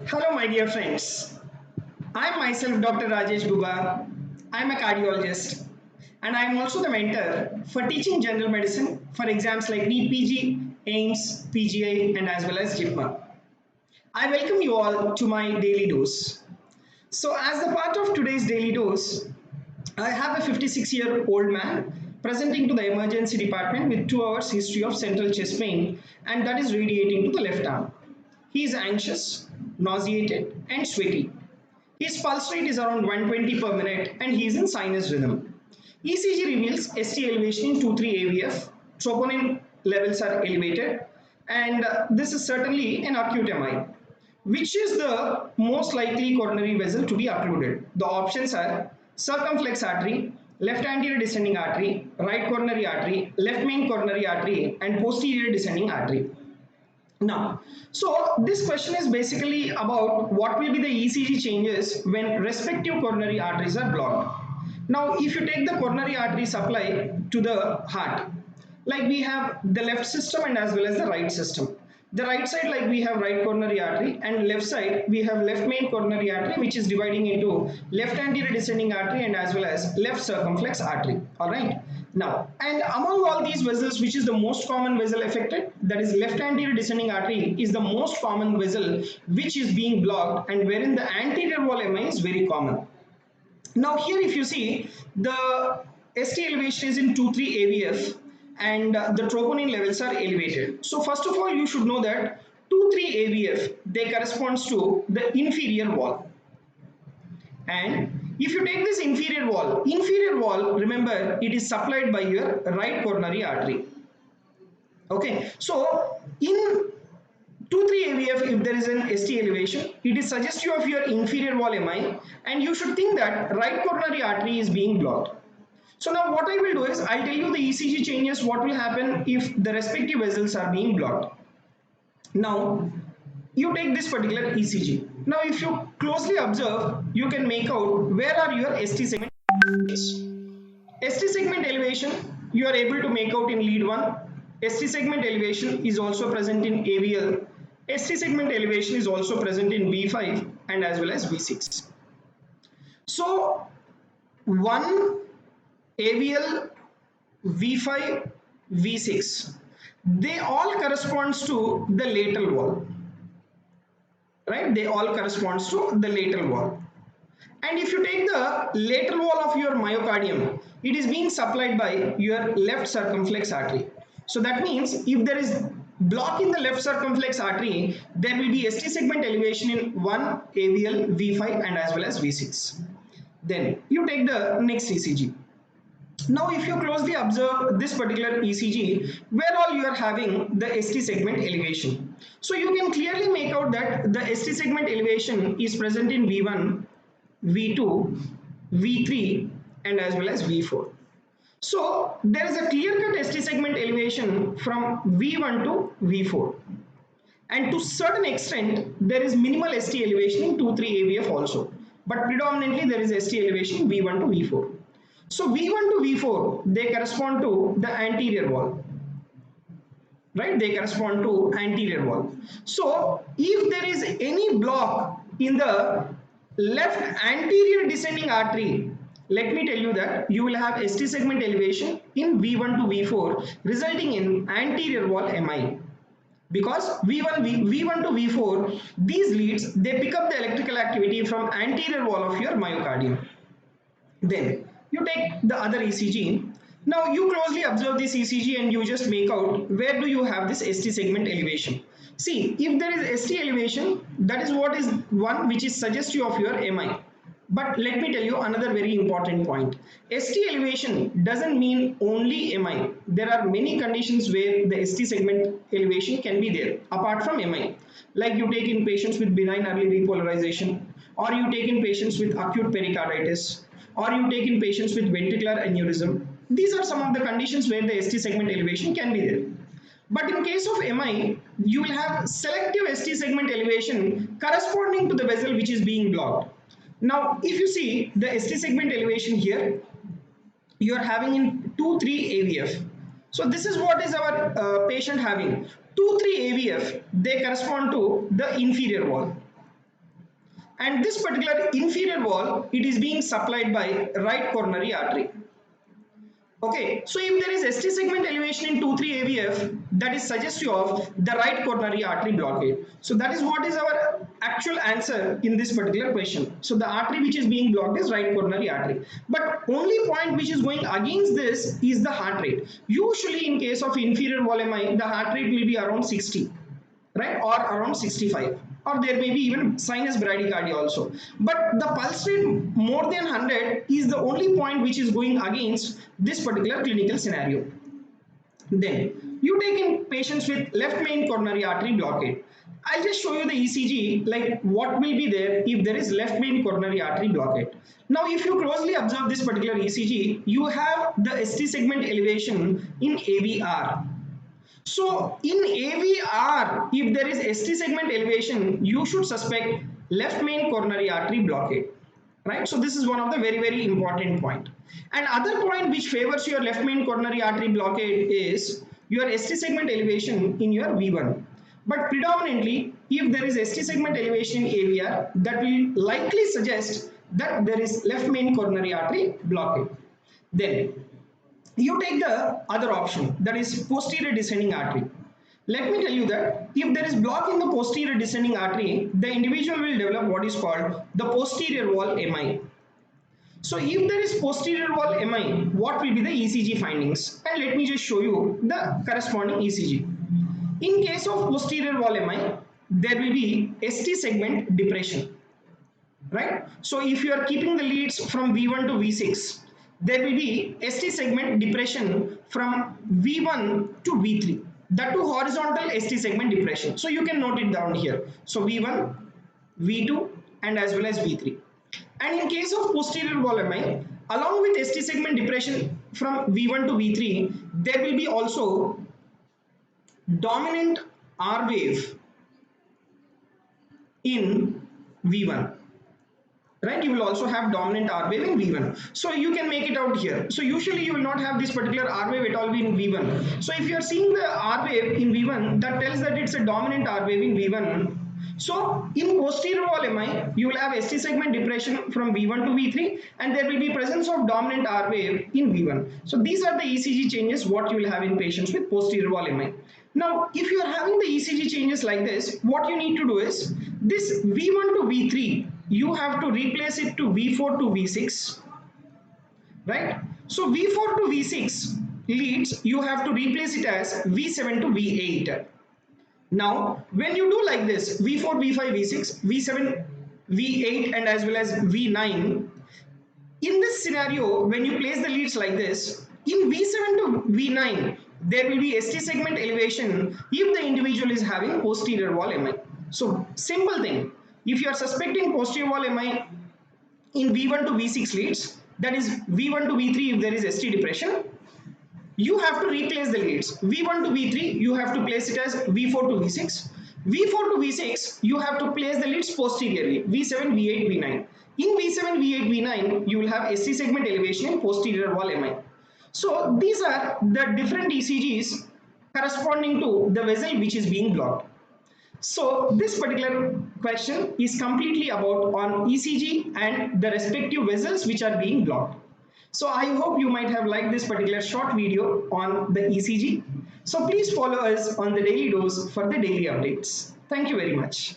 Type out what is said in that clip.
Hello, my dear friends. I am myself Dr. Rajesh Gubba. I am a cardiologist and I am also the mentor for teaching general medicine for exams like NEET PG, AIIMS, PGI, and as well as JIPMA. I welcome you all to my daily dose. So, as a part of today's daily dose, I have a 56-year-old man presenting to the emergency department with 2 hours history of central chest pain, and that is radiating to the left arm. He is anxious, nauseated, and sweaty. His pulse rate is around 120 per minute and he is in sinus rhythm. ECG reveals ST elevation in 2-3 AVF, troponin levels are elevated, and this is certainly an acute MI. Which is the most likely coronary vessel to be occluded? The options are circumflex artery, left anterior descending artery, right coronary artery, left main coronary artery, and posterior descending artery. Now, so this question is basically about what will be the ECG changes when respective coronary arteries are blocked. Now, if you take the coronary artery supply to the heart, like we have the left system and as well as the right system. The right side, like we have right coronary artery, and left side we have left main coronary artery, which is dividing into left anterior descending artery and as well as left circumflex artery. All right. Now, and among all these vessels, which is the most common vessel affected? That is left anterior descending artery is the most common vessel which is being blocked, and wherein the anterior wall MI is very common. Now here if you see, the ST elevation is in 2-3 AVF and the troponin levels are elevated. So first of all, you should know that 2-3 AVF, they corresponds to the inferior wall. And if you take this inferior wall, remember it is supplied by your right coronary artery. Okay, so in 2-3 AVF, if there is an ST elevation, it is suggestive of your inferior wall MI, and you should think that right coronary artery is being blocked. So now what I will do is, I'll tell you the ECG changes, what will happen if the respective vessels are being blocked. Now, you take this particular ECG. Now, if you closely observe, you can make out where are your ST segment. ST segment elevation, you are able to make out in lead 1. ST segment elevation is also present in AVL. ST segment elevation is also present in V5 and as well as V6. So, 1 AVL, V5, V6, they all corresponds to the lateral wall, right? They all corresponds to the lateral wall. And if you take the lateral wall of your myocardium, it is being supplied by your left circumflex artery. So that means if there is block in the left circumflex artery, there will be ST segment elevation in 1 AVL, V5 and as well as V6. Then you take the next ECG. Now if you closely observe this particular ECG, where all you are having the ST segment elevation. So you can clearly make out that the ST segment elevation is present in V1, V2, V3 and as well as V4. So there is a clear-cut ST segment elevation from V1 to V4, and to certain extent there is minimal ST elevation in 2-3 AVF also, but predominantly there is ST elevation V1 to V4. So V1 to V4, they correspond to the anterior wall, right? They correspond to anterior wall. So if there is any block in the left anterior descending artery, let me tell you that you will have ST segment elevation in V1 to V4, resulting in anterior wall MI. Because V1 to V4, these leads, they pick up the electrical activity from anterior wall of your myocardium. Then you take the other ECG. Now you closely observe this ECG and you just make out where do you have this ST segment elevation. See, if there is ST elevation, that is what is one which is suggestive of your MI. But let me tell you another very important point. ST elevation doesn't mean only MI. There are many conditions where the ST segment elevation can be there apart from MI. Like you take in patients with benign early repolarization, or you take in patients with acute pericarditis, or you take in patients with ventricular aneurysm. These are some of the conditions where the ST segment elevation can be there. But in case of MI, you will have selective ST segment elevation corresponding to the vessel which is being blocked. Now, if you see the ST segment elevation here, you are having in 2-3 AVF. So this is what is our patient having. 2-3 AVF, they correspond to the inferior wall. and this particular inferior wall, it is being supplied by right coronary artery. Okay, so if there is ST segment elevation in 2-3 AVF, that is suggestive of the right coronary artery blockade. So that is what is our actual answer in this particular question. So the artery which is being blocked is right coronary artery. But only point which is going against this is the heart rate. Usually in case of inferior wall MI, the heart rate will be around 60, right, or around 65, or there may be even sinus bradycardia also, but the pulse rate more than 100 is the only point which is going against this particular clinical scenario. Then you take in patients with left main coronary artery blockade. I'll just show you the ECG, like what will be there if there is left main coronary artery blockade. Now if you closely observe this particular ECG, you have the ST segment elevation in AVR. So in AVR, if there is ST segment elevation, you should suspect left main coronary artery blockade, right? So this is one of the very important point. And other point which favors your left main coronary artery blockade is your ST segment elevation in your V1. But predominantly, if there is ST segment elevation in AVR, that will likely suggest that there is left main coronary artery blockade. Then you take the other option, that is posterior descending artery. Let me tell you that if there is block in the posterior descending artery, the individual will develop what is called the posterior wall MI. So if there is posterior wall MI, what will be the ECG findings? And let me just show you the corresponding ECG. In case of posterior wall MI, there will be ST segment depression, right? So if you are keeping the leads from V1 to V6, there will be ST segment depression from V1 to V3. That too horizontal ST segment depression. So you can note it down here. So V1, V2 and as well as V3. And in case of posterior wall MI, along with ST segment depression from V1 to V3, there will be also dominant R wave in V1. Right, you will also have dominant R wave in V1. So you can make it out here. So usually you will not have this particular R wave at all in V1. So if you are seeing the R wave in V1, that tells that it's a dominant R wave in V1. So in posterior wall MI, you will have ST segment depression from V1 to V3, and there will be presence of dominant R wave in V1. So these are the ECG changes what you will have in patients with posterior wall MI. Now, if you are having the ECG changes like this, what you need to do is this V1 to V3, you have to replace it to V4 to V6, right? So V4 to V6 leads, you have to replace it as V7 to V8. Now, when you do like this, V4, V5, V6, V7, V8 and as well as V9, in this scenario, when you place the leads like this, in V7 to V9, there will be ST segment elevation if the individual is having posterior wall MI. So, simple thing. If you are suspecting posterior wall MI in V1 to V6 leads, that is V1 to V3 if there is ST depression, you have to replace the leads. V1 to V3, you have to place it as V4 to V6. V4 to V6, you have to place the leads posteriorly, V7, V8, V9. In V7, V8, V9, you will have ST segment elevation in posterior wall MI. So these are the different ECGs corresponding to the vessel which is being blocked. So this particular question is completely about on ECG and the respective vessels which are being blocked. So I hope you might have liked this particular short video on the ECG. So please follow us on the daily dose for the daily updates. Thank you very much.